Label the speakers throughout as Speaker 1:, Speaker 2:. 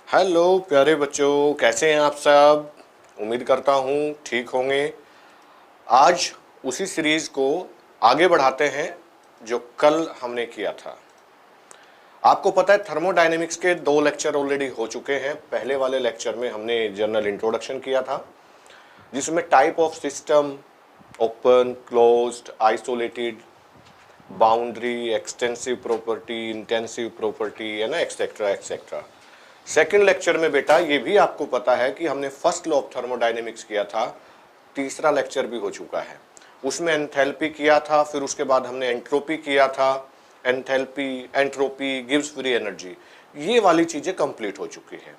Speaker 1: Hello प्यारे बच्चों, कैसे हैं आप सब। उम्मीद करता हूँ ठीक होंगे। आज उसी सीरीज़ को आगे बढ़ाते हैं जो कल हमने किया था। आपको पता है थर्मोडायनेमिक्स के 2 लेक्चर ऑलरेडी हो चुके हैं। पहले वाले लेक्चर में हमने जनरल इंट्रोडक्शन किया था, जिसमें type of system, open, closed, isolated, boundary, extensive property, intensive property, है ना, एक्सेट्रा एक्सेट्रा। सेकेंड लेक्चर में बेटा ये भी आपको पता है कि हमने फर्स्ट लॉ ऑफ थर्मोडायनेमिक्स किया था। तीसरा लेक्चर भी हो चुका है, उसमें एंथैल्पी किया था, फिर उसके बाद हमने एंट्रोपी किया था। Enthalpy, entropy gives free energy, ये वाली चीजें कंप्लीट हो चुकी है।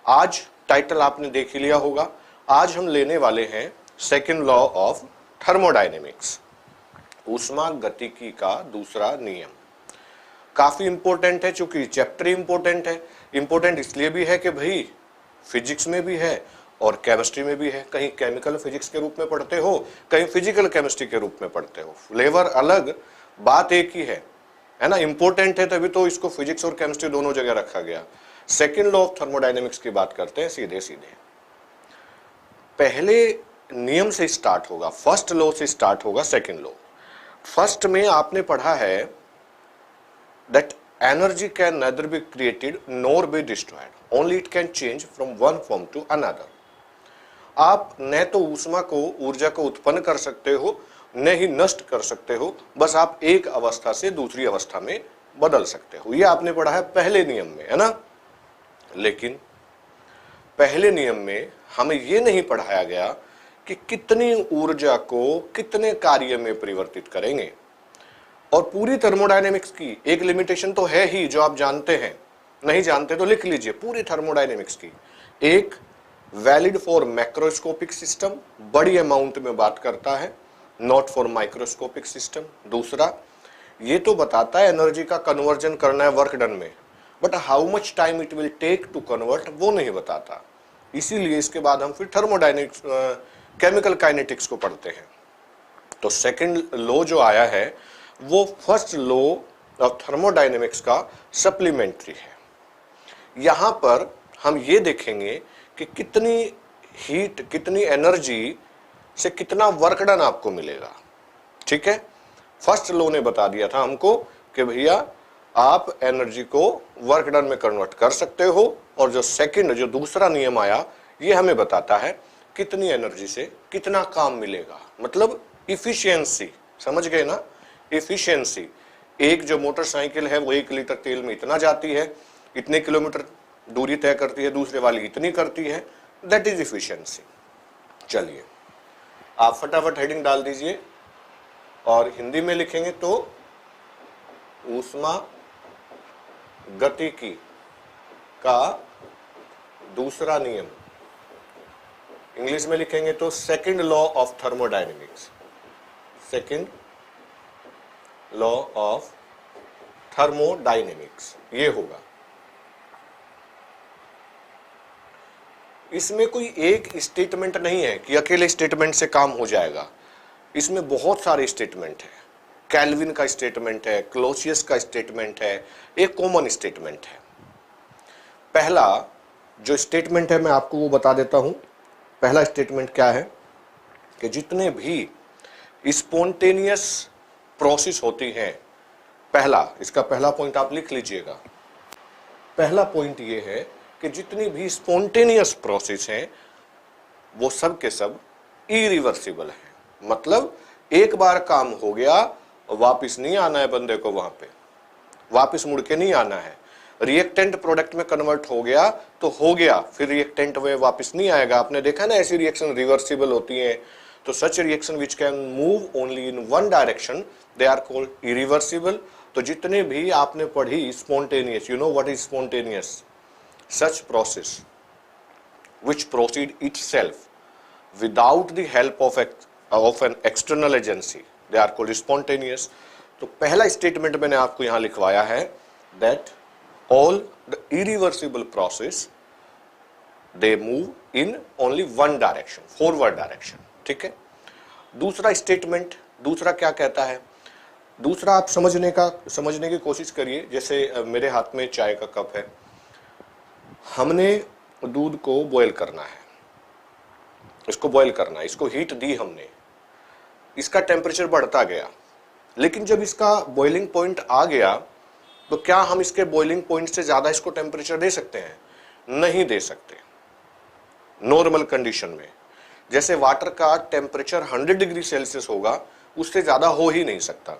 Speaker 1: आज टाइटल आपने देख ही लिया होगा। आज हम लेने वाले हैं सेकेंड लॉ ऑफ थर्मोडायनेमिक्स, ऊष्मागतिकी का दूसरा नियम। काफी इंपॉर्टेंट है, चूंकि चैप्टर इंपॉर्टेंट है। इंपॉर्टेंट इसलिए भी है कि भाई फिजिक्स में भी है और केमिस्ट्री में भी है। कहीं केमिकल फिजिक्स के रूप में पढ़ते हो, कहीं फिजिकल केमिस्ट्री के रूप में पढ़ते हो, फ्लेवर अलग, बात एक ही है ना। इंपॉर्टेंट है तभी तो इसको फिजिक्स और केमिस्ट्री दोनों जगह रखा गया। सेकेंड लॉ ऑफ थर्मोडायनेमिक्स की बात करते हैं सीधे सीधे। पहले नियम से स्टार्ट होगा, फर्स्ट लॉ से स्टार्ट होगा सेकेंड लॉ। फर्स्ट में आपने पढ़ा है that energy can neither be created nor be destroyed, only it can change from one form to another। आप न तो ऊष्मा को, ऊर्जा को उत्पन्न कर सकते हो, न ही नष्ट कर सकते हो, बस आप एक अवस्था से दूसरी अवस्था में बदल सकते हो। ये आपने पढ़ा है पहले नियम में, है ना। लेकिन पहले नियम में हमें ये नहीं पढ़ाया गया कि कितनी ऊर्जा को कितने कार्य में परिवर्तित करेंगे। और पूरी थर्मोडायनेमिक्स की एक लिमिटेशन तो है ही, जो आप जानते हैं, नहीं जानते तो लिख लीजिए। पूरी थर्मोडायनेमिक्स की एक, वैलिड फॉर मैक्रोस्कोपिक सिस्टम, बड़ी अमाउंट में बात करता है, नॉट फॉर माइक्रोस्कोपिक सिस्टम। दूसरा, ये तो बताता है एनर्जी का कन्वर्जन करना है वर्क डन में, but how much time it will take to convert वो नहीं बताता। इसीलिए इसके बाद हम फिर थर्मोडायनेमिक्स, केमिकल काइनेटिक्स को पढ़ते हैं। तो सेकेंड लॉ जो आया है वो फर्स्ट लॉ ऑफ थर्मोडायनेमिक्स का सप्लीमेंट्री है। यहां पर हम ये देखेंगे कि कितनी हीट, कितनी एनर्जी से कितना वर्क डन आपको मिलेगा। ठीक है, फर्स्ट लॉ ने बता दिया था हमको कि भैया आप एनर्जी को वर्क डन में कन्वर्ट कर सकते हो, और जो सेकंड, जो दूसरा नियम आया, ये हमें बताता है कितनी एनर्जी से कितना काम मिलेगा, मतलब इफिशियंसी। समझ गए ना, इफिशियंसी। एक जो मोटरसाइकिल है वो 1 लीटर तेल में इतना जाती है, इतने किलोमीटर दूरी तय करती है, दूसरे वाली इतनी करती है, दैट इज इफिशियंसी। चलिए आप फटाफट हेडिंग डाल दीजिए, और हिंदी में लिखेंगे तो ऊष्मा गतिकी का दूसरा नियम, इंग्लिश में लिखेंगे तो second law of thermodynamics, second law of thermodynamics ये होगा। इसमें कोई एक स्टेटमेंट नहीं है कि अकेले स्टेटमेंट से काम हो जाएगा। इसमें बहुत सारे स्टेटमेंट है। कैल्विन का स्टेटमेंट है, क्लोसियस का स्टेटमेंट है, एक कॉमन स्टेटमेंट है। पहला जो स्टेटमेंट है मैं आपको वो बता देता हूं। पहला स्टेटमेंट क्या है कि जितने भी स्पॉन्टेनियस प्रोसेस होती हैं, पहला, इसका पहला पॉइंट आप लिख लीजिएगा। पहला पॉइंट ये है कि जितनी भी स्पॉन्टेनियस प्रोसेस हैं वो सब के सब इरिवर्सिबल हैं। मतलब एक बार काम हो गया, वापस नहीं आना है बंदे को, वहां पे वापस मुड़ के नहीं आना है। रिएक्टेंट प्रोडक्ट में कन्वर्ट हो गया तो हो गया, फिर रिएक्टेंट में वापस नहीं आएगा। आपने देखा ना, ऐसी रिएक्शन रिवर्सिबल होती हैं। तो such reaction which can move only in one direction, they are called irreversible. तो जितने भी आपने पढ़ी spontaneous, you know what is spontaneous, such process which proceed itself without the help of an external agency, they are called spontaneous। तो पहला statement मैंने आपको यहां लिखवाया है that all the irreversible process they move in only one direction, forward direction। ठीक है। दूसरा स्टेटमेंट, दूसरा क्या कहता है, दूसरा आप समझने की कोशिश करिए। जैसे मेरे हाथ में चाय का कप है, हमने दूध को बॉयल करना है, इसको बॉयल करना है, इसको हीट दी हमने, इसका टेम्परेचर बढ़ता गया, लेकिन जब इसका बॉइलिंग पॉइंट आ गया तो क्या हम इसके बॉइलिंग पॉइंट से ज्यादा इसको टेम्परेचर दे सकते हैं? नहीं दे सकते। नॉर्मल कंडीशन में जैसे वाटर का टेम्परेचर 100 डिग्री सेल्सियस होगा, उससे ज्यादा हो ही नहीं सकता,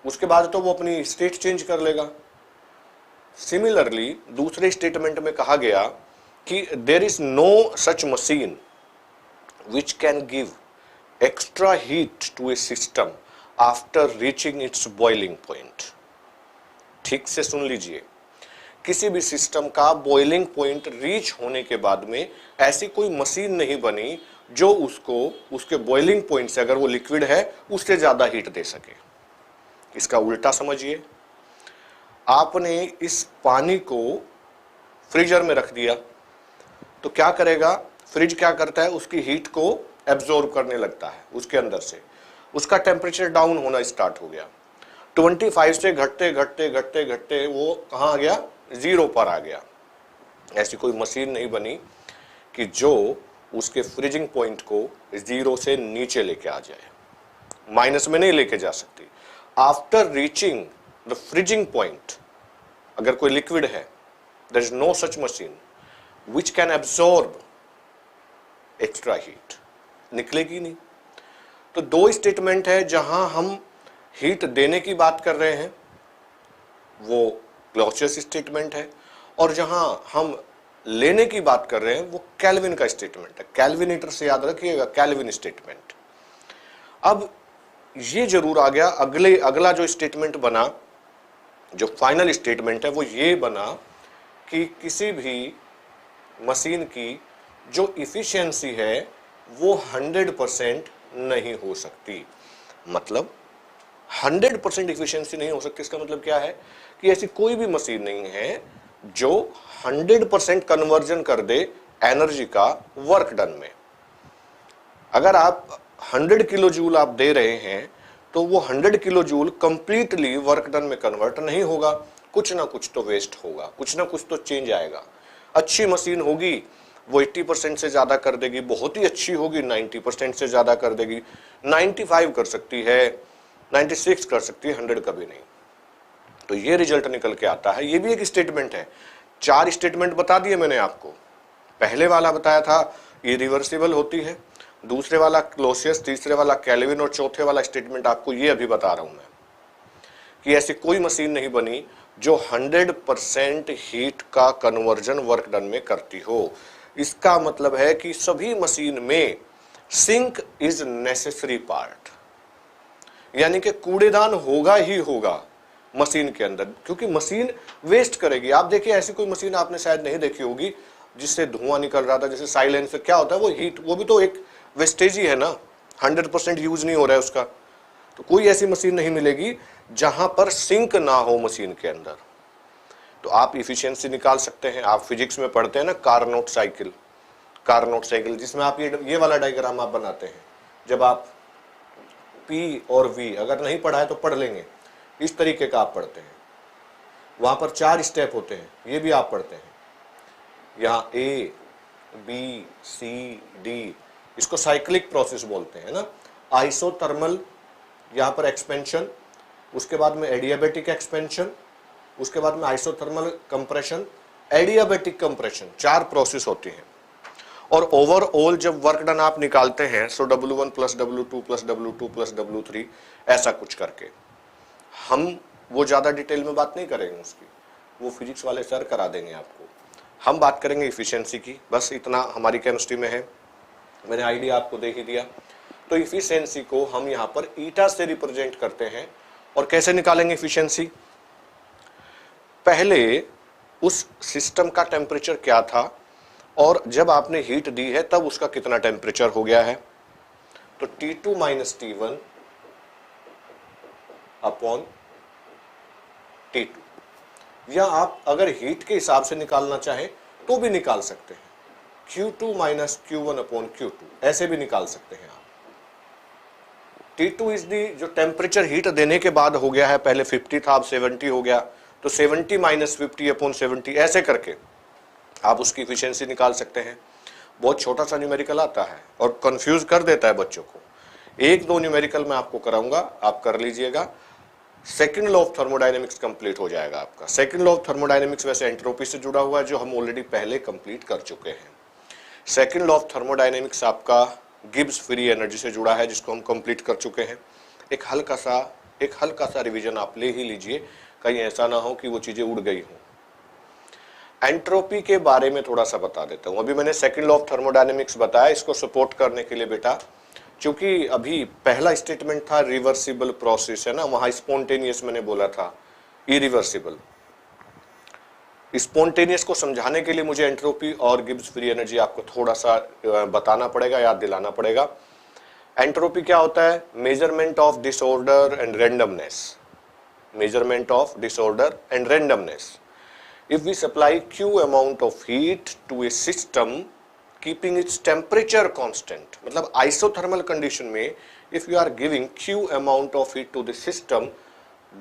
Speaker 1: उसके बाद तो वो अपनी स्टेट चेंज कर लेगा। सिमिलरली दूसरे स्टेटमेंट में कहा गया कि there is no such machine which can give extra heat to a system after reaching its boiling point. ठीक से सुन लीजिए, किसी भी सिस्टम का बॉइलिंग पॉइंट रीच होने के बाद में ऐसी कोई मशीन नहीं बनी जो उसको उसके बॉइलिंग पॉइंट से, अगर वो लिक्विड है, उससे ज्यादा हीट दे सके। इसका उल्टा समझिए, आपने इस पानी को फ्रीजर में रख दिया तो क्या करेगा? फ्रिज क्या करता है? उसकी हीट को एब्जॉर्ब करने लगता है, उसके अंदर से उसका टेम्परेचर डाउन होना स्टार्ट हो गया। 25 से घटते घटते घटते घटते वो कहाँ आ गया? 0 पर आ गया। ऐसी कोई मशीन नहीं बनी कि जो उसके फ्रीजिंग पॉइंट को 0 से नीचे लेके आ जाए, माइनस में नहीं लेके जा सकती। After reaching the freezing point, अगर कोई लिक्विड है, there is no such machine which can absorb extra heat, निकलेगी नहीं। तो दो स्टेटमेंट है जहां हम हीट देने की बात कर रहे हैं, वो क्लॉसियस स्टेटमेंट है, और जहां हम लेने की बात कर रहे हैं वो केल्विन का स्टेटमेंट है। केल्विनेटर से याद रखिएगा, केल्विन स्टेटमेंट। अब ये जरूर आ गया, अगला जो स्टेटमेंट बना, जो फाइनल स्टेटमेंट है, वो ये बना कि किसी भी मशीन की जो इफिशियंसी है वो 100% नहीं हो सकती। मतलब 100% इफिशियंसी नहीं हो सकती, इसका मतलब क्या है कि ऐसी कोई भी मशीन नहीं है जो 100% कन्वर्जन कर दे एनर्जी का वर्क डन में। अगर आप 100 किलो जूल आप दे रहे हैं तो वो 100 kilo joule completely work done में कन्वर्ट नहीं होगा, कुछ ना कुछ तो वेस्ट होगा, कुछ ना कुछ तो चेंज आएगा। अच्छी मशीन होगी वो 80% से ज्यादा कर देगी, बहुत ही अच्छी होगी 90% से ज्यादा कर देगी, 95 कर सकती है, 96 कर सकती है, 100 कभी नहीं। तो ये रिजल्ट निकल के आता है। ये भी एक स्टेटमेंट है। 4 स्टेटमेंट बता दिए मैंने आपको। पहले वाला बताया था इरिवर्सिबल होती है, दूसरे वाला क्लॉसियस, तीसरे वाला केल्विन, और चौथे वाला स्टेटमेंट आपको ये अभी बता रहा हूं मैं कि ऐसी कोई मशीन नहीं बनी जो 100% हीट का कन्वर्जन वर्क डन में करती हो। इसका मतलब है कि सभी मशीन में सिंक इज नेसेसरी पार्ट, यानी कि कूड़ेदान होगा ही होगा मशीन के अंदर, क्योंकि मशीन वेस्ट करेगी। आप देखिए, ऐसी कोई मशीन आपने शायद नहीं देखी होगी जिससे धुआं निकल रहा था, जैसे साइलेंसर। क्या होता है? वो हीट, वो भी तो एक वेस्टेज ही है ना, 100% यूज नहीं हो रहा है उसका। तो कोई ऐसी मशीन नहीं मिलेगी जहां पर सिंक ना हो मशीन के अंदर। तो आप इफिशियंसी निकाल सकते हैं। आप फिजिक्स में पढ़ते हैं ना कार्नोट साइकिल, कार्नोट साइकिल, जिसमें आप ये वाला डायग्राम आप बनाते हैं। जब आप P और V, अगर नहीं पढ़ा है तो पढ़ लेंगे, इस तरीके का आप पढ़ते हैं। वहां पर 4 स्टेप होते हैं, ये भी आप पढ़ते हैं। यहाँ A, B, C, D, इसको साइक्लिक प्रोसेस बोलते हैं ना। आइसोथर्मल, यहाँ पर एक्सपेंशन, उसके बाद में एडियाबेटिक एक्सपेंशन, उसके बाद में isothermal compression, adiabatic compression, 4 process होती हैं। और ओवरऑल जब वर्क डन आप निकालते हैं, सो W1 + W2 + W2 + W3, ऐसा कुछ करके। हम वो ज़्यादा डिटेल में बात नहीं करेंगे उसकी, वो फिजिक्स वाले सर करा देंगे आपको। हम बात करेंगे इफिशियंसी की, बस इतना हमारी केमिस्ट्री में है। मैंने आइडिया आपको दे ही दिया। तो इफिशियंसी को हम यहाँ पर ईटा से रिप्रेजेंट करते हैं। और कैसे निकालेंगे इफिशियंसी? पहले उस सिस्टम का टेम्परेचर क्या था और जब आपने हीट दी है तब उसका कितना टेम्परेचर हो गया है। तो T2 - T1 / T2, या आप अगर हीट के हिसाब से निकालना चाहें तो भी निकाल सकते हैं, Q2 - Q1 / Q2, ऐसे भी निकाल सकते हैं आप। T2 इज दी, जो टेम्परेचर हीट देने के बाद हो गया है, पहले 50 था अब 70 हो गया, तो 70 - 50 / 70 ऐसे करके आप उसकी इफिशियंसी निकाल सकते हैं। बहुत छोटा सा न्यूमेरिकल आता है और कंफ्यूज कर देता है बच्चों को। एक दो न्यूमेरिकल मैं आपको कराऊंगा, आप कर लीजिएगा। Second law of thermodynamics complete हो जाएगा आपका। सेकंड लॉ ऑफ थर्मोडायनेमिक्स वैसे एंट्रोपी से जुड़ा हुआ है, जो हम ऑलरेडी पहले कंप्लीट कर चुके हैं। सेकंड लॉ ऑफ थर्मोडायनेमिक्स आपका गिब्स फ्री एनर्जी से जुड़ा है, जिसको हम कंप्लीट कर चुके हैं। एक हल्का सा रिवीजन आप ले ही लीजिए, कहीं ऐसा ना हो कि वो चीजें उड़ गई हों। एंट्रोपी के बारे में थोड़ा सा बता देता हूं। अभी मैंने सेकंड लॉ ऑफ थर्मोडायनेमिक्स बताया, इसको सपोर्ट करने के लिए बेटा, क्योंकि अभी पहला स्टेटमेंट था रिवर्सिबल प्रोसेस, है ना, वहां स्पॉन्टेनियस मैंने बोला था इरिवर्सिबल। स्पॉन्टेनियस को समझाने के लिए मुझे एंट्रोपी और गिब्स फ्री एनर्जी आपको थोड़ा सा बताना पड़ेगा, याद दिलाना पड़ेगा। एंट्रोपी क्या होता है? Measurement of disorder and randomness. Measurement of disorder and randomness. If we supply Q amount of heat to a system keeping its temperature constant, मतलब isothermal condition में if you are giving Q amount of heat to the system,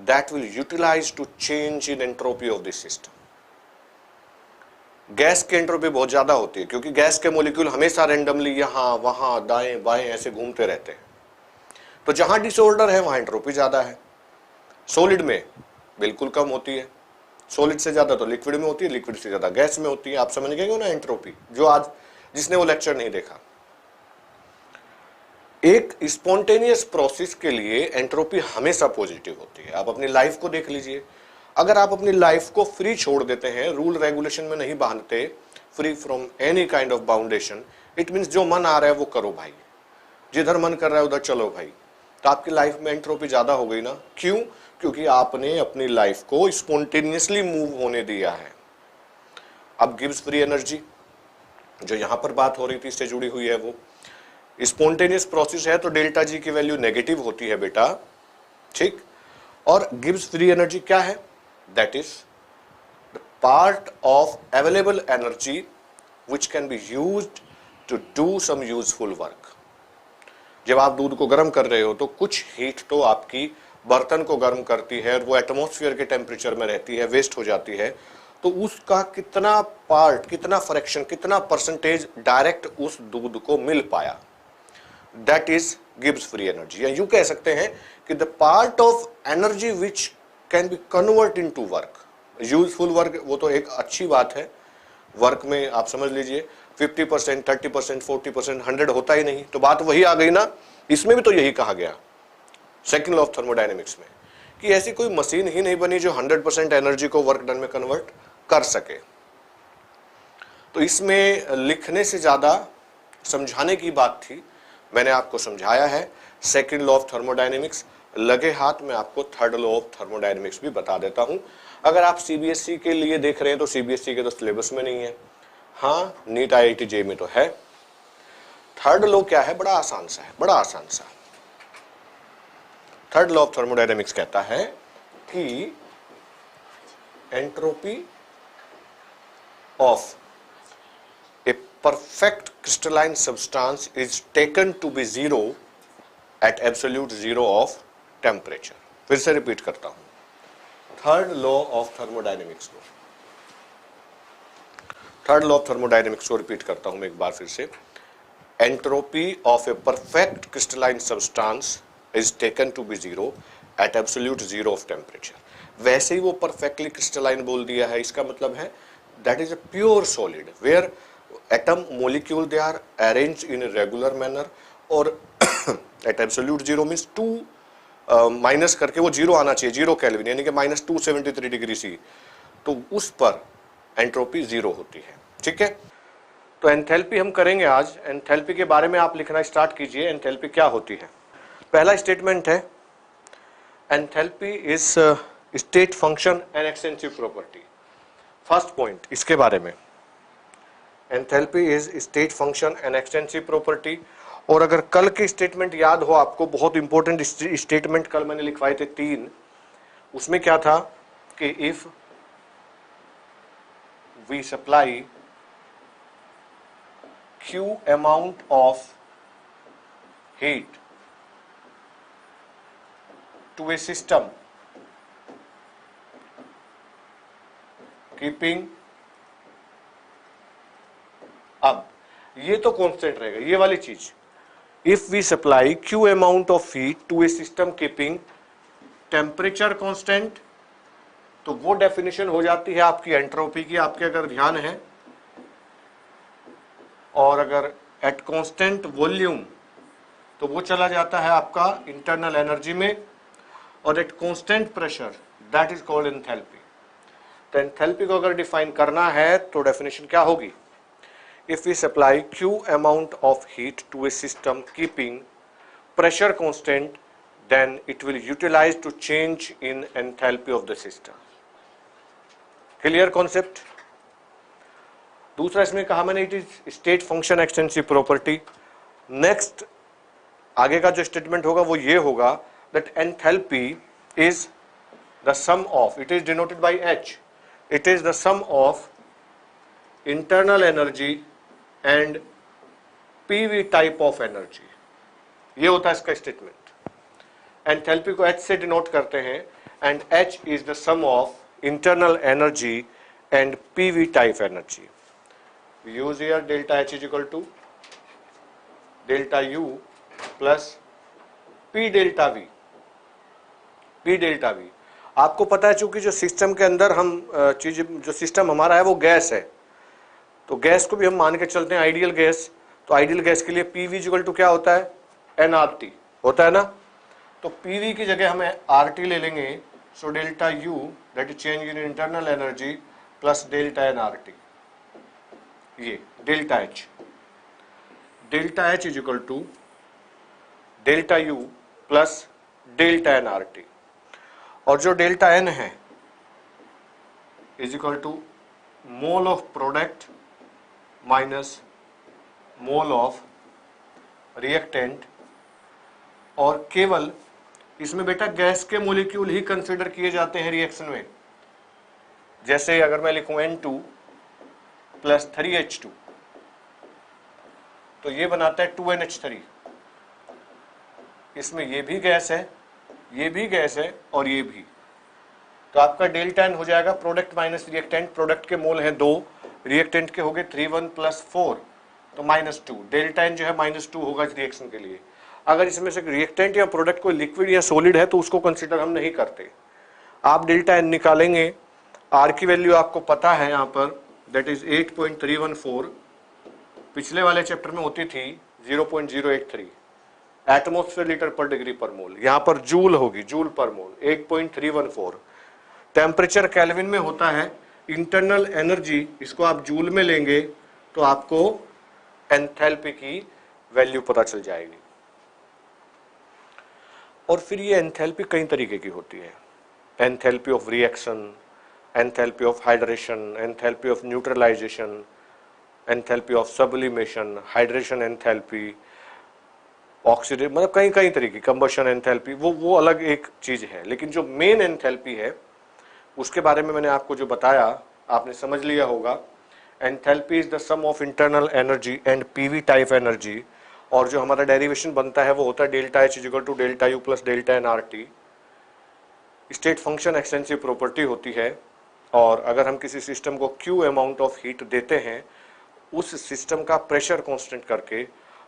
Speaker 1: that will utilize to change in entropy of the system. Gas की entropy बहुत ज्यादा होती है, क्योंकि gas के molecule हमेशा रैंडमली यहाँ वहां दाएं बाएं ऐसे घूमते रहते हैं। तो जहां डिसऑर्डर है वहां एंट्रोपी ज्यादा है। सॉलिड में बिल्कुल कम होती है। सॉलिड से ज्यादा तो लिक्विड में होती है, लिक्विड से ज्यादा गैस में होती है। आप समझ गए हो ना एंट्रोपी, जो आज जिसने वो लेक्चर नहीं देखा। एक स्पॉन्टेनियस प्रोसेस के लिए एंट्रोपी हमेशा पॉजिटिव होती है। आप अपनी लाइफ को देख लीजिए, अगर आप अपनी लाइफ को फ्री छोड़ देते हैं, रूल रेगुलेशन में नहीं बांधते, free from any kind of boundation, it means जो मन आ रहा है वो करो भाई, जिधर मन कर रहा है उधर चलो भाई, तो आपकी लाइफ में एंट्रोपी ज्यादा हो गई ना। क्यों? क्योंकि आपने अपनी लाइफ को स्पॉन्टेनियसली मूव होने दिया है। अब गिब्स फ्री एनर्जी जो यहां पर बात हो रही थी इससे जुड़ी हुई है, वो स्पॉन्टेनियस प्रोसेस है, तो डेल्टा जी की वैल्यू नेगेटिव होती है बेटा, ठीक। और गिब्स फ्री एनर्जी क्या है? That is the part of available energy which can be used to do some useful work. जब आप दूध को गर्म कर रहे हो तो कुछ हीट तो आपकी बर्तन को गर्म करती है और वो एटमॉस्फेयर के टेम्परेचर में रहती है, वेस्ट हो जाती है, तो उसका कितना पार्ट, कितना फ्रैक्शन, कितना परसेंटेज डायरेक्ट उस दूध को मिल पाया, that is Gibbs free energy. या यूं कह सकते हैं कि the part of energy which can B convert into work, useful work. वो तो एक अच्छी बात है, वर्क में आप समझ लीजिए 50%, 30%, 40%, 100 होता ही नहीं, तो बात वही आ गई ना। इसमें भी तो यही कहा गया सेकंड लॉ ऑफ थर्मोडायनेमिक्स में, कि ऐसी कोई मशीन ही नहीं बनी जो 100% एनर्जी को वर्क डन में कन्वर्ट कर सके। तो इसमें लिखने से ज्यादा समझाने की बात थी, मैंने आपको समझाया है सेकंड लॉ ऑफ थर्मोडायनेमिक्स। लगे हाथ में आपको थर्ड लॉ ऑफ थर्मोडायनेमिक्स भी बता देता हूं। अगर आप सीबीएसई के लिए देख रहे हैं तो सीबीएसई के तो सिलेबस में नहीं है, हाँ नीट आईआईटी जे में तो है। थर्ड लॉ क्या है? बड़ा आसान सा है, बड़ा आसान सा। थर्ड लॉ ऑफ थर्मोडायनेमिक्स कहता है कि entropy of a perfect crystalline substance is taken to be zero at absolute zero of temperature. फिर से रिपीट करता हूं, थर्ड लॉ ऑफ थर्मोडायनेमिक्स को, थर्ड लॉ ऑफ थर्मोडायनेमिक्स को रिपीट करता हूं मैं एक बार फिर से। Entropy of a perfect crystalline substance is taken to be zero at absolute zero of temperature। वैसे ही वो perfectly crystalline बोल दिया है, इसका मतलब है that is a pure solid where atom molecule they are arranged in a regular manner, और at absolute zero means 2 minus करके वो जीरो आना चाहिए, 0 केल्विन, यानी कि -273 डिग्री सी, तो उस पर एंट्रोपी जीरो होती है, ठीक है। तो एंथैल्पी हम करेंगे आज। एंथैल्पी के बारे में आप लिखना स्टार्ट कीजिए, एंथैल्पी क्या होती है। पहला स्टेटमेंट है enthalpy is state function and extensive property. First point इसके बारे में, enthalpy is state function and extensive property. और अगर कल के स्टेटमेंट याद हो आपको, बहुत इंपॉर्टेंट स्टेटमेंट कल मैंने लिखवाए थे 3, उसमें क्या था कि if we supply Q amount of heat to a system keeping अब ये तो कांस्टेंट रहेगा, ये वाली चीज, if we supply Q amount of heat to a system keeping temperature constant, तो वो डेफिनेशन हो जाती है आपकी एंट्रोपी की, आपके अगर ध्यान है। और अगर एट कांस्टेंट वॉल्यूम तो वो चला जाता है आपका इंटरनल एनर्जी में, और at constant pressure that is called enthalpy. तो एंथैल्पी को अगर डिफाइन करना है तो डेफिनेशन क्या होगी, if we supply Q amount of heat to a system keeping pressure constant, then it will utilize to change in enthalpy of the system. Clear concept? दूसरा इसमें कहा मैंने, it is state function extensive property. Next आगे का जो statement होगा वो ये होगा that enthalpy is the sum of, it is denoted by H, it is the sum of internal energy and PV type of energy. ये होता है इसका स्टेटमेंट। एंथैल्पी को H से डिनोट करते हैं, and H is the sum of internal energy and PV type energy. Use here delta H is equal to delta U plus P delta V। P delta V आपको पता है, चूंकि जो system के अंदर हम चीज, जो सिस्टम हमारा है वो गैस है, तो गैस को भी हम मान के चलते हैं आइडियल गैस। तो आइडियल गैस के लिए PV इक्वल टू क्या होता है, nRT होता है ना। तो PV की जगह हमें RT ले लेंगे, so delta U that is change in internal energy plus delta nRT, ये delta H is equal to delta U plus delta nRT, और जो डेल्टा N है is equal to mole of product minus mole of reactant. और केवल इसमें बेटा gas के molecule ही consider किए जाते हैं रिएक्शन में। जैसे अगर मैं लिखूं N2 प्लस 3H2 तो ये बनाता है 2NH3। इसमें ये भी गैस है, ये भी गैस है, और ये भी। तो आपका डेल्टा N हो जाएगा प्रोडक्ट माइनस रिएक्टेंट। प्रोडक्ट के मोल हैं 2, रिएक्टेंट के हो गए 3 1 प्लस 4, तो -2। डेल्टा N जो है -2 होगा इस रिएक्शन के लिए। अगर इसमें से रिएक्टेंट या प्रोडक्ट कोई लिक्विड या सॉलिड है तो उसको कंसीडर हम नहीं करते। आप डेल्टा N निकालेंगे, R की वैल्यू आपको पता है यहाँ पर, दैट इज 8.314। पिछले वाले चैप्टर में होती थी 0.083 एटमॉस्फेयर लीटर पर डिग्री पर मोल, यहाँ पर जूल होगी, जूल पर मोल 8.314। टेम्परेचर केल्विन में होता है, इंटरनल एनर्जी इसको आप जूल में लेंगे तो आपको एंथैल्पी की वैल्यू पता चल जाएगी। और फिर ये एंथैल्पी कई तरीके की होती है, enthalpy of reaction, enthalpy of hydration, enthalpy of neutralization, enthalpy of sublimation, hydration enthalpy, oxidation, मतलब कई कई तरीके, कंबशन एंथैल्पी, वो अलग एक चीज है। लेकिन जो मेन एंथैल्पी है उसके बारे में मैंने आपको जो बताया आपने समझ लिया होगा। Enthalpy is the sum of internal energy and PV type energy, और जो हमारा डेरिवेशन बनता है वो होता है delta H equal to delta U plus delta nRT। State function extensive property होती है, और अगर हम किसी सिस्टम को Q अमाउंट ऑफ हीट देते हैं उस सिस्टम का प्रेशर कांस्टेंट करके,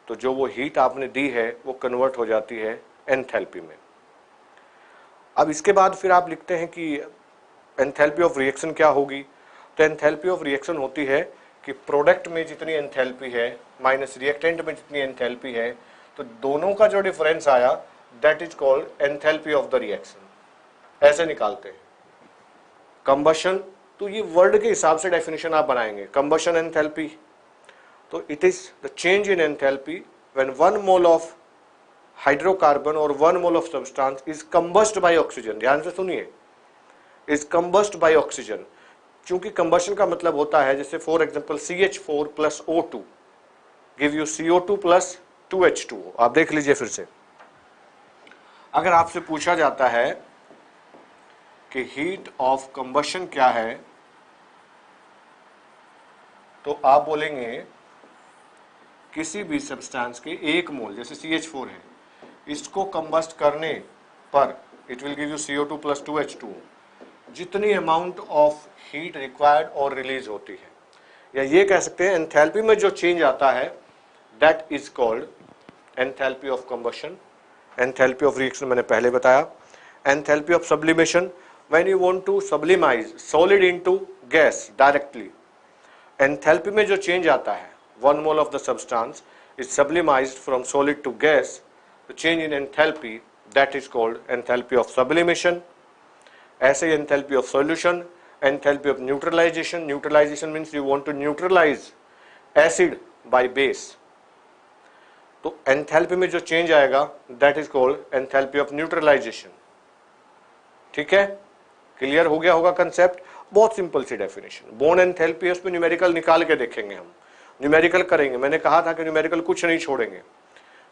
Speaker 1: तो जो वो हीट आपने दी है वो कन्वर्ट हो जाती है एंथैल्पी में। अब इसके बाद फिर आप लिखते हैं कि एंथैल्पी ऑफ रिएक्शन क्या होगी। तो एंथैल्पी ऑफ रिएक्शन होती है कि प्रोडक्ट में जितनी एंथैल्पी है माइनस रिएक्टेंट में जितनी एंथैल्पी है, तो दोनों का जो डिफरेंस आया that is called enthalpy of the reaction. ऐसे निकालते हैं। कंबशन, तो ये वर्ड के हिसाब से डेफिनेशन आप बनाएंगे। कंबशन एंथैल्पी, तो it is the change in enthalpy when 1 mole of hydrocarbon और 1 mole of substance is combusted by oxygen. ध्यान से सुनिए, इज कंबस्ड बाय ऑक्सीजन। क्योंकि कंबशन का मतलब होता है, जैसे for example CH4 plus O2 give you CO2 plus 2H2O। आप देख लीजिए फिर से, अगर आपसे पूछा जाता है कि हीट ऑफ कंबशन क्या है, तो आप बोलेंगे किसी भी सब्सटेंस के 1 मोल, जैसे CH4 है, इसको कंबस्ट करने पर it will give you CO2 plus 2H2O। जितनी अमाउंट ऑफ हीट रिक्वायर्ड और रिलीज होती है, या ये कह सकते हैं एंथैल्पी में जो चेंज आता है that is called enthalpy of combustion. Enthalpy of reaction मैंने पहले बताया। Enthalpy of sublimation, when you want to sublimise solid into gas directly, enthalpy में जो चेंज आता है 1 mole of the substance is sublimised from solid to gas, the change in enthalpy that is called enthalpy of sublimation. ऐसे ही enthalpy of solution, enthalpy of neutralisation, neutralisation means you want to neutralise acid by base, तो enthalpy में जो change आएगा that is called enthalpy of neutralization. ठीक है, clear हो गया होगा कंसेप्ट। बहुत सिंपल सी डेफिनेशन। बोर्न एंथैल्पी है, उसमें न्यूमेरिकल निकाल के देखेंगे, हम न्यूमेरिकल करेंगे। मैंने कहा था कि न्यूमेरिकल कुछ नहीं छोड़ेंगे,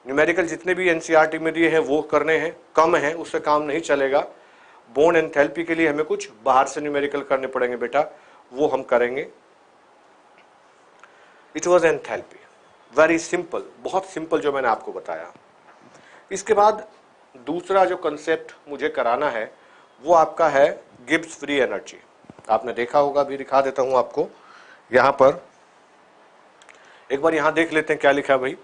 Speaker 1: न्यूमेरिकल जितने भी एनसीईआरटी में दिए हैं वो करने हैं, कम है उससे काम नहीं चलेगा। बोर्न एंथैल्पी के लिए हमें कुछ बाहर से न्यूमेरिकल करने पड़ेंगे बेटा, वो हम करेंगे। It was enthalpy, very simple, बहुत सिंपल जो मैंने आपको बताया। इसके बाद दूसरा जो कंसेप्ट मुझे कराना है वो आपका है गिब्स फ्री एनर्जी। आपने देखा होगा, अभी दिखा देता हूं आपको। यहां पर एक बार यहां देख लेते हैं क्या लिखा है भाई।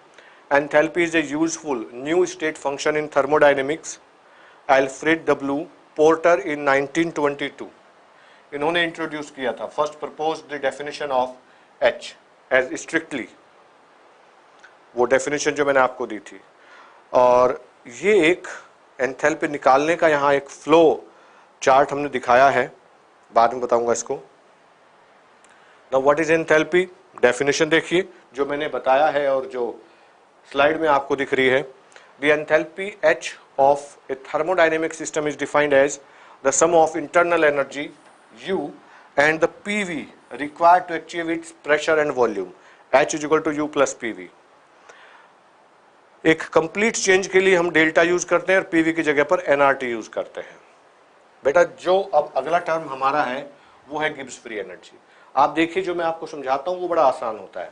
Speaker 1: Enthalpy is a useful new state function in thermodynamics. Alfred W Porter in 1922 इन्होंने इंट्रोड्यूस किया था। First propose the definition of H as strictly, वो डेफिनेशन जो मैंने आपको दी थी। और ये एक एंथैल्पी निकालने का यहाँ एक फ्लो चार्ट हमने दिखाया है, बाद में बताऊंगा इसको। Now what is enthalpy, definition देखिए जो मैंने बताया है और जो स्लाइड में आपको दिख रही है। The enthalpy H of a thermodynamic system is defined as the sum of internal energy U and the PV required to achieve its pressure and volume. H is equal to U plus PV. एक complete change के लिए हम delta use करते हैं और PV की जगह पर एनआरटी यूज करते हैं। बेटा जो अब अगला टर्म हमारा है वो है गिब्स फ्री एनर्जी। आप देखिए जो मैं आपको समझाता हूं वो बड़ा आसान होता है।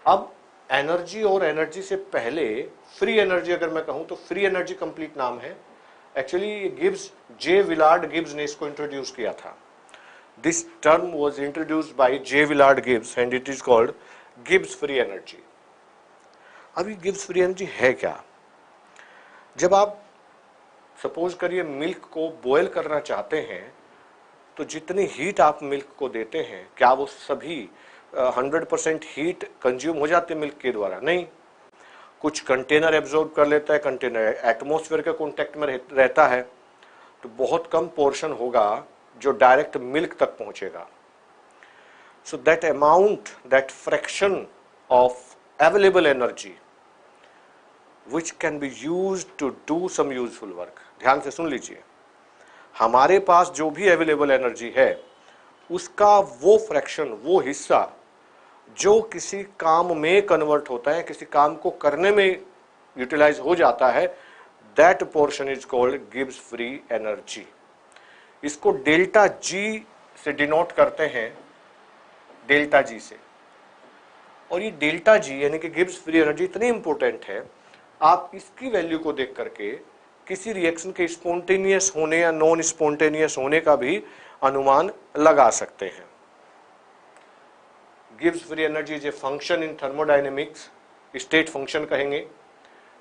Speaker 1: अब एनर्जी और एनर्जी से पहले फ्री एनर्जी अगर मैं कहूं तो फ्री एनर्जी कंप्लीट नाम है। एक्चुअली गिब्स, जे विलार्ड गिब्स ने इसको इंट्रोड्यूस किया था। This term was introduced by J Willard Gibbs and it is called Gibbs free energy. अभी गिब्स फ्री एनर्जी है क्या? जब आप सपोज करिए मिल्क को बॉयल करना चाहते हैं तो जितनी हीट आप मिल्क को देते हैं क्या वो सभी 100% हीट कंज्यूम हो जाती है मिल्क के द्वारा? नहीं, कुछ कंटेनर एब्जॉर्ब कर लेता है, कंटेनर एटमॉस्फेयर के कांटेक्ट में रहता है, तो बहुत कम पोर्शन होगा जो डायरेक्ट मिल्क तक पहुंचेगा। So that amount, that fraction of available energy which can be used to do some useful work. ध्यान से सुन लीजिए, हमारे पास जो भी अवेलेबल एनर्जी है उसका वो फ्रैक्शन, वो हिस्सा जो किसी काम में कन्वर्ट होता है, किसी काम को करने में यूटिलाइज हो जाता है, that portion is called Gibbs free energy. इसको डेल्टा जी से डिनोट करते हैं, डेल्टा जी से। और ये डेल्टा जी यानी कि गिब्स फ्री एनर्जी इतनी इंपॉर्टेंट है, आप इसकी वैल्यू को देख करके किसी रिएक्शन के स्पॉन्टेनियस होने या नॉन स्पॉन्टेनियस होने का भी अनुमान लगा सकते हैं। Gibbs free energy is a function in thermodynamics, state function कहेंगे।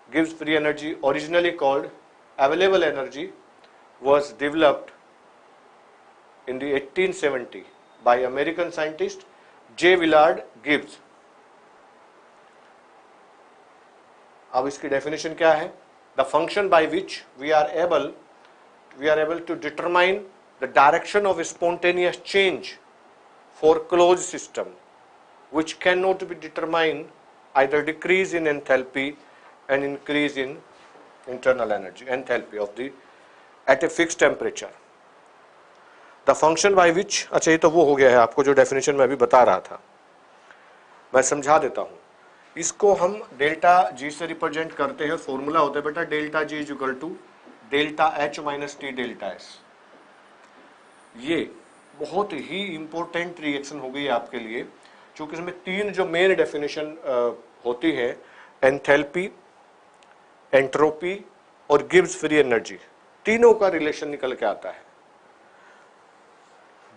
Speaker 1: Gibbs free energy originally called available energy was developed in the 1870 by American scientist J. Willard Gibbs. अब इसकी डेफिनेशन क्या है? The function by which we are able to determine the direction of a spontaneous change for closed system, which cannot be determined either decrease in enthalpy and increase in internal energy, enthalpy of the at a fixed temperature. The function by which, अच्छा ये तो वो हो गया है आपको जो definition मैं अभी बता रहा था, मैं समझा देता हूँ। इसको हम डेल्टा जी से रिप्रेजेंट करते हैं। फॉर्मूला होता है बेटा delta G is equal to delta H minus T delta S. ये बहुत ही इंपॉर्टेंट रिएक्शन हो गई आपके लिए, क्योंकि इसमें तीन जो मेन डेफिनेशन होती है, एंथैल्पी, एंट्रोपी और गिब्स फ्री एनर्जी, तीनों का रिलेशन निकल के आता है।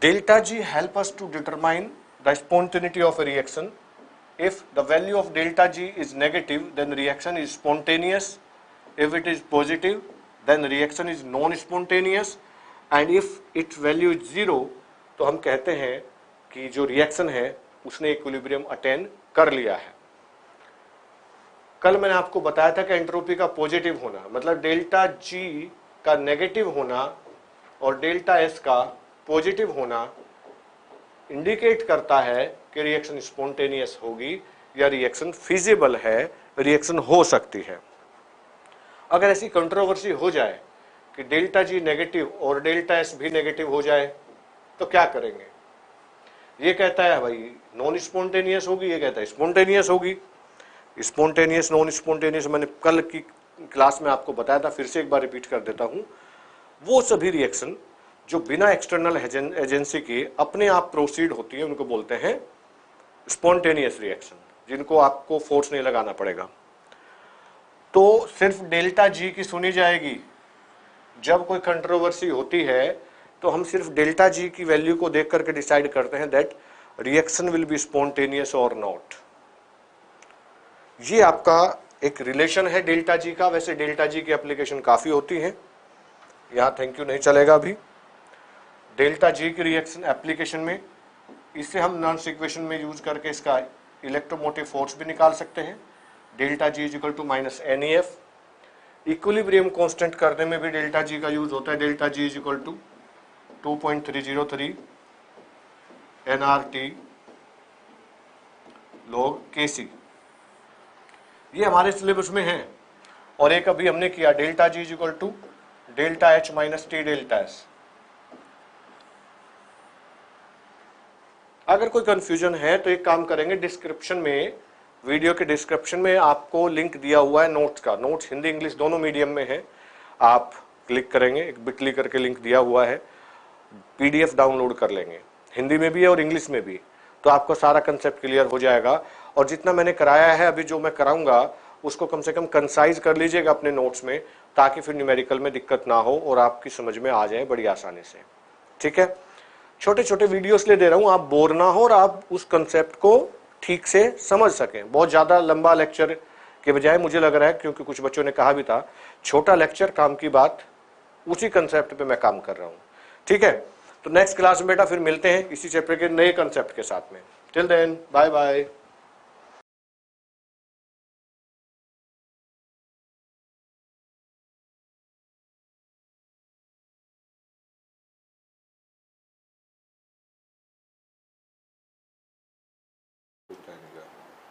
Speaker 1: Delta G help us to determine the spontaneity of a reaction. If the value of delta G is negative, then reaction is spontaneous. If it is positive, then reaction is non-spontaneous. And if its value is 0, तो हम कहते हैं कि जो reaction है उसने equilibrium attain कर लिया है। कल मैंने आपको बताया था कि एंट्रोपी का पॉजिटिव होना मतलब डेल्टा जी का नेगेटिव होना और डेल्टा एस का पॉजिटिव होना इंडिकेट करता है कि रिएक्शन स्पॉन्टेनियस होगी या रिएक्शन फिजिबल है, रिएक्शन हो सकती है। अगर ऐसी कंट्रोवर्सी हो जाए कि डेल्टा जी नेगेटिव और डेल्टा एस भी नेगेटिव हो जाए तो क्या करेंगे? ये कहता है भाई नॉन स्पॉन्टेनियस होगी, ये कहता है स्पॉन्टेनियस होगी। स्पॉन्टेनियस नॉन स्पॉन्टेनियस मैंने कल की क्लास में आपको बताया था, फिर से एक बार रिपीट कर देता हूं। वो सभी रिएक्शन जो बिना एक्सटर्नल एजेंसी के अपने आप प्रोसीड होती है उनको बोलते हैं स्पॉन्टेनियस रिएक्शन, जिनको आपको फोर्स नहीं लगाना पड़ेगा। तो सिर्फ डेल्टा जी की सुनी जाएगी। जब कोई कंट्रोवर्सी होती है तो हम सिर्फ डेल्टा जी की वैल्यू को देख करके डिसाइड करते हैं that reaction will be spontaneous और नॉट। ये आपका एक रिलेशन है डेल्टा जी का। वैसे डेल्टा जी की एप्लीकेशन काफी होती है, यहां थैंक यू नहीं चलेगा अभी। डेल्टा जी की रिएक्शन एप्लीकेशन में इसे हम नॉन्स इक्वेशन में यूज करके इसका इलेक्ट्रोमोटिव फोर्स भी निकाल सकते हैं। Delta G is equal to minus N E F. Equilibrium constant करने में भी डेल्टा जी का यूज होता है। Delta G is equal to 2.303 NRT log Kc। ये हमारे सिलेबस में है। और एक अभी हमने किया delta G is equal to delta H minus T delta S. अगर कोई कंफ्यूजन है तो एक काम करेंगे, डिस्क्रिप्शन में, वीडियो के डिस्क्रिप्शन में आपको लिंक दिया हुआ है नोट्स का। नोट्स हिंदी इंग्लिश दोनों मीडियम में है। आप क्लिक करेंगे, एक बिटली करके लिंक दिया हुआ है, पीडीएफ डाउनलोड कर लेंगे, हिंदी में भी है और इंग्लिश में भी, तो आपको सारा कंसेप्ट क्लियर हो जाएगा। और जितना मैंने कराया है अभी जो मैं कराऊंगा उसको कम से कम कंसाइज कर लीजिएगा अपने नोट्स में, ताकि फिर न्यूमेरिकल में दिक्कत ना हो और आपकी समझ में आ जाए बड़ी आसानी से। ठीक है, छोटे छोटे वीडियो इसलिए दे रहा हूं आप बोर ना हो और आप उस कंसेप्ट को ठीक से समझ सकें। बहुत ज्यादा लंबा लेक्चर के बजाय मुझे लग रहा है, क्योंकि कुछ बच्चों ने कहा भी था छोटा लेक्चर काम की बात, उसी कंसेप्ट पे मैं काम कर रहा हूं। ठीक है, तो नेक्स्ट क्लास में बेटा फिर मिलते हैं इसी चैप्टर के नए कंसेप्ट के साथ में। Till then bye bye.